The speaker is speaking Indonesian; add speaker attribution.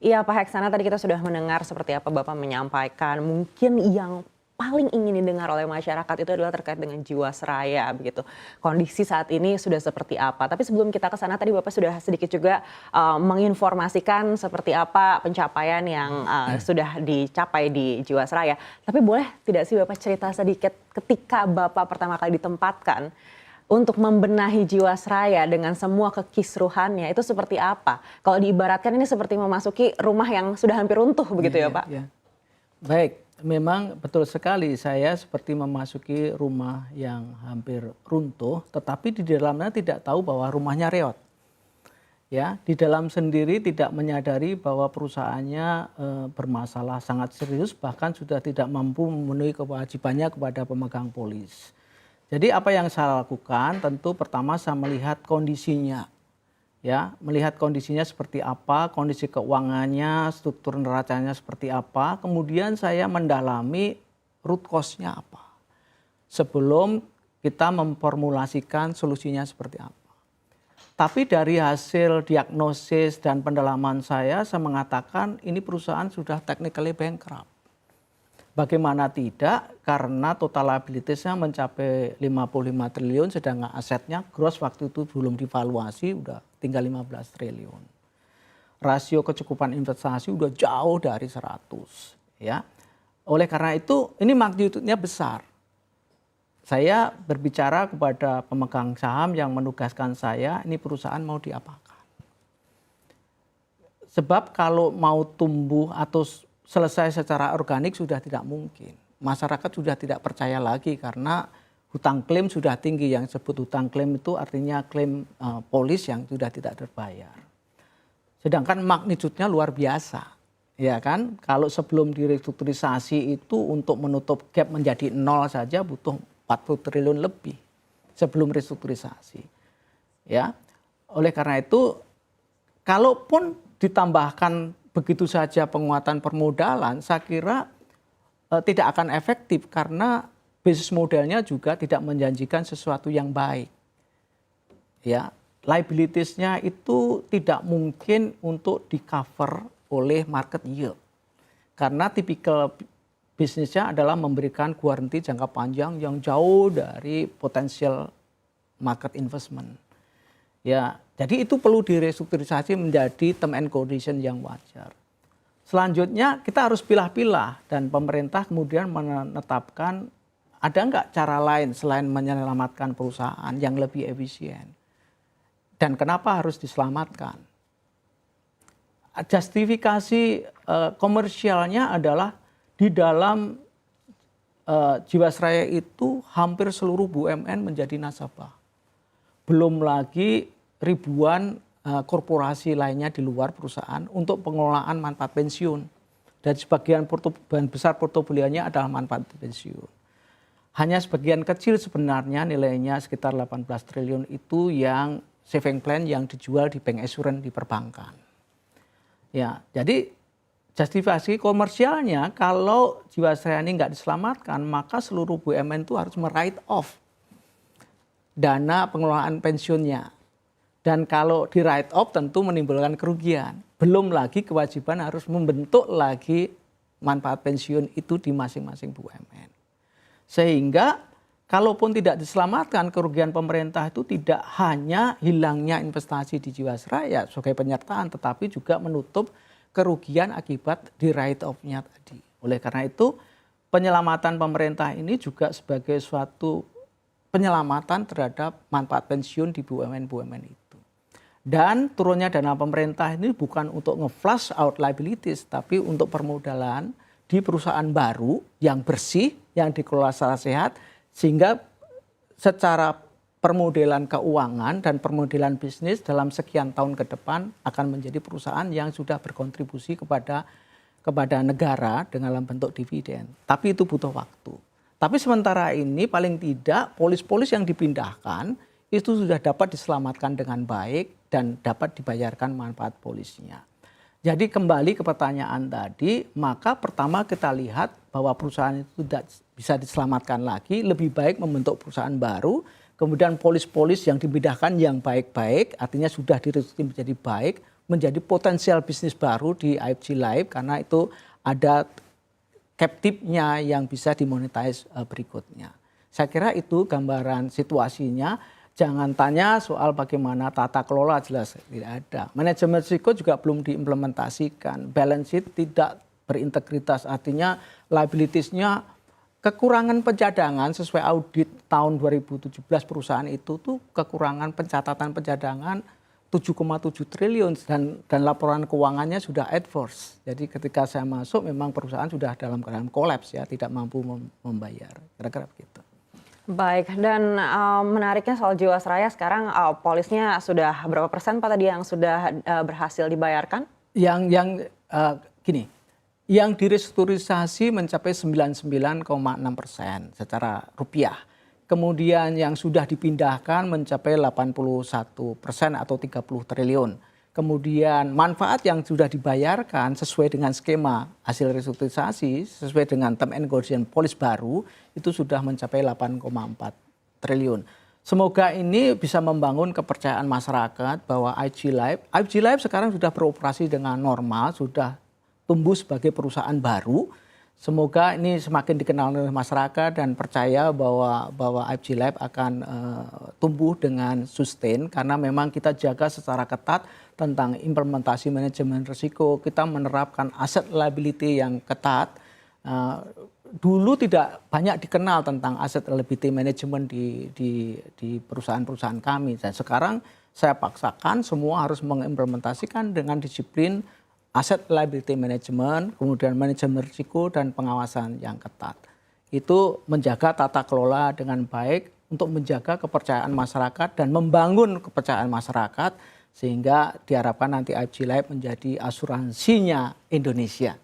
Speaker 1: Iya Pak Heksana, tadi kita sudah mendengar seperti apa Bapak menyampaikan, mungkin yang paling ingin didengar oleh masyarakat itu adalah terkait dengan Jiwasraya begitu. Kondisi saat ini sudah seperti apa? Tapi sebelum kita ke sana tadi Bapak sudah sedikit juga menginformasikan seperti apa pencapaian yang sudah dicapai di Jiwasraya. Tapi boleh tidak sih Bapak cerita sedikit ketika Bapak pertama kali ditempatkan untuk membenahi Jiwasraya dengan semua kekisruhannya itu seperti apa? Kalau diibaratkan ini seperti memasuki rumah yang sudah hampir runtuh begitu ya Pak?
Speaker 2: Ya. Baik, memang betul sekali saya seperti memasuki rumah yang hampir runtuh, tetapi di dalamnya tidak tahu bahwa rumahnya reot. Ya, di dalam sendiri tidak menyadari bahwa perusahaannya bermasalah sangat serius, bahkan sudah tidak mampu memenuhi kewajibannya kepada pemegang polis. Jadi apa yang saya lakukan tentu pertama saya melihat kondisinya. Ya, melihat kondisinya seperti apa, kondisi keuangannya, struktur neracanya seperti apa, kemudian saya mendalami root cause-nya apa. Sebelum kita memformulasikan solusinya seperti apa. Tapi dari hasil diagnosis dan pendalaman saya mengatakan ini perusahaan sudah technically bankrupt. Bagaimana tidak, karena total liabilitiesnya mencapai 55 triliun, sedangkan asetnya gross waktu itu belum divaluasi, udah tinggal 15 triliun. Rasio kecukupan investasi udah jauh dari 100. Ya. Oleh karena itu, ini magnitudenya besar. Saya berbicara kepada pemegang saham yang menugaskan saya, ini perusahaan mau diapakan. Sebab kalau mau tumbuh atau selesai secara organik sudah tidak mungkin. Masyarakat sudah tidak percaya lagi karena hutang klaim sudah tinggi. Yang disebut hutang klaim itu artinya klaim polis yang sudah tidak terbayar. Sedangkan magnitudenya luar biasa. Ya kan? Kalau sebelum direstrukturisasi itu untuk menutup gap menjadi 0 saja butuh 40 triliun lebih sebelum restrukturisasi. Ya. Oleh karena itu kalaupun ditambahkan begitu saja penguatan permodalan, saya kira tidak akan efektif karena bisnis modelnya juga tidak menjanjikan sesuatu yang baik. Ya, liabilitiesnya itu tidak mungkin untuk di-cover oleh market yield. Karena tipikal bisnisnya adalah memberikan guaranti jangka panjang yang jauh dari potensial market investment. Ya, jadi itu perlu direstrukturisasi menjadi term and condition yang wajar. Selanjutnya kita harus pilah-pilah dan pemerintah kemudian menetapkan ada nggak cara lain selain menyelamatkan perusahaan yang lebih efisien. Dan kenapa harus diselamatkan? Justifikasi komersialnya adalah di dalam Jiwasraya itu hampir seluruh BUMN menjadi nasabah. Belum lagi ribuan korporasi lainnya di luar perusahaan untuk pengelolaan manfaat pensiun. Dan sebagian besar portofolianya adalah manfaat pensiun. Hanya sebagian kecil sebenarnya nilainya sekitar 18 triliun itu yang saving plan yang dijual di bank assurance di perbankan. Ya, jadi justifikasi komersialnya kalau Jiwasraya ini nggak diselamatkan maka seluruh BUMN itu harus write off dana pengelolaan pensiunnya. Dan kalau di write off tentu menimbulkan kerugian. Belum lagi kewajiban harus membentuk lagi manfaat pensiun itu di masing-masing BUMN. Sehingga kalaupun tidak diselamatkan kerugian pemerintah itu tidak hanya hilangnya investasi di Jiwasraya sebagai penyertaan tetapi juga menutup kerugian akibat di write off-nya tadi. Oleh karena itu penyelamatan pemerintah ini juga sebagai suatu penyelamatan terhadap manfaat pensiun di BUMN-BUMN itu. Dan turunnya dana pemerintah ini bukan untuk nge-flush out liabilities, tapi untuk permodalan di perusahaan baru yang bersih, yang dikelola secara sehat, sehingga secara permodelan keuangan dan permodelan bisnis dalam sekian tahun ke depan akan menjadi perusahaan yang sudah berkontribusi kepada negara dalam bentuk dividen. Tapi itu butuh waktu. Tapi sementara ini paling tidak polis-polis yang dipindahkan itu sudah dapat diselamatkan dengan baik dan dapat dibayarkan manfaat polisnya. Jadi kembali ke pertanyaan tadi, maka pertama kita lihat bahwa perusahaan itu tidak bisa diselamatkan lagi, lebih baik membentuk perusahaan baru, kemudian polis-polis yang dipindahkan yang baik-baik, artinya sudah direstrukturisasi menjadi baik, menjadi potensial bisnis baru di IFG Life karena itu ada captive-nya yang bisa dimonetize berikutnya. Saya kira itu gambaran situasinya. Jangan tanya soal bagaimana tata kelola, jelas tidak ada. Manajemen risiko juga belum diimplementasikan. Balance sheet tidak berintegritas, artinya liabilities-nya kekurangan pencadangan sesuai audit tahun 2017 perusahaan itu tuh kekurangan pencatatan pencadangan 7,7 triliun dan laporan keuangannya sudah adverse. Jadi ketika saya masuk memang perusahaan sudah dalam keadaan kolaps ya, tidak mampu membayar. Kira-kira begitu.
Speaker 1: Baik, dan menariknya soal Jiwasraya sekarang polisnya sudah berapa persen Pak tadi yang sudah berhasil dibayarkan?
Speaker 2: Gini, yang direstrukturisasi mencapai 99,6% secara rupiah. Kemudian yang sudah dipindahkan mencapai 81% atau 30 triliun. Kemudian manfaat yang sudah dibayarkan sesuai dengan skema hasil restrukturisasi, sesuai dengan term and condition polis baru, itu sudah mencapai 8,4 triliun. Semoga ini bisa membangun kepercayaan masyarakat bahwa IFG Life sekarang sudah beroperasi dengan normal, sudah tumbuh sebagai perusahaan baru. Semoga ini semakin dikenal oleh masyarakat dan percaya bahwa IFG Life akan tumbuh dengan sustain karena memang kita jaga secara ketat tentang implementasi manajemen risiko. Kita menerapkan asset liability yang ketat. Dulu tidak banyak dikenal tentang asset liability management di perusahaan-perusahaan kami. Dan sekarang saya paksakan semua harus mengimplementasikan dengan disiplin asset liability management, kemudian manajemen risiko dan pengawasan yang ketat. Itu menjaga tata kelola dengan baik untuk menjaga kepercayaan masyarakat dan membangun kepercayaan masyarakat sehingga diharapkan nanti IFG Life menjadi asuransinya Indonesia.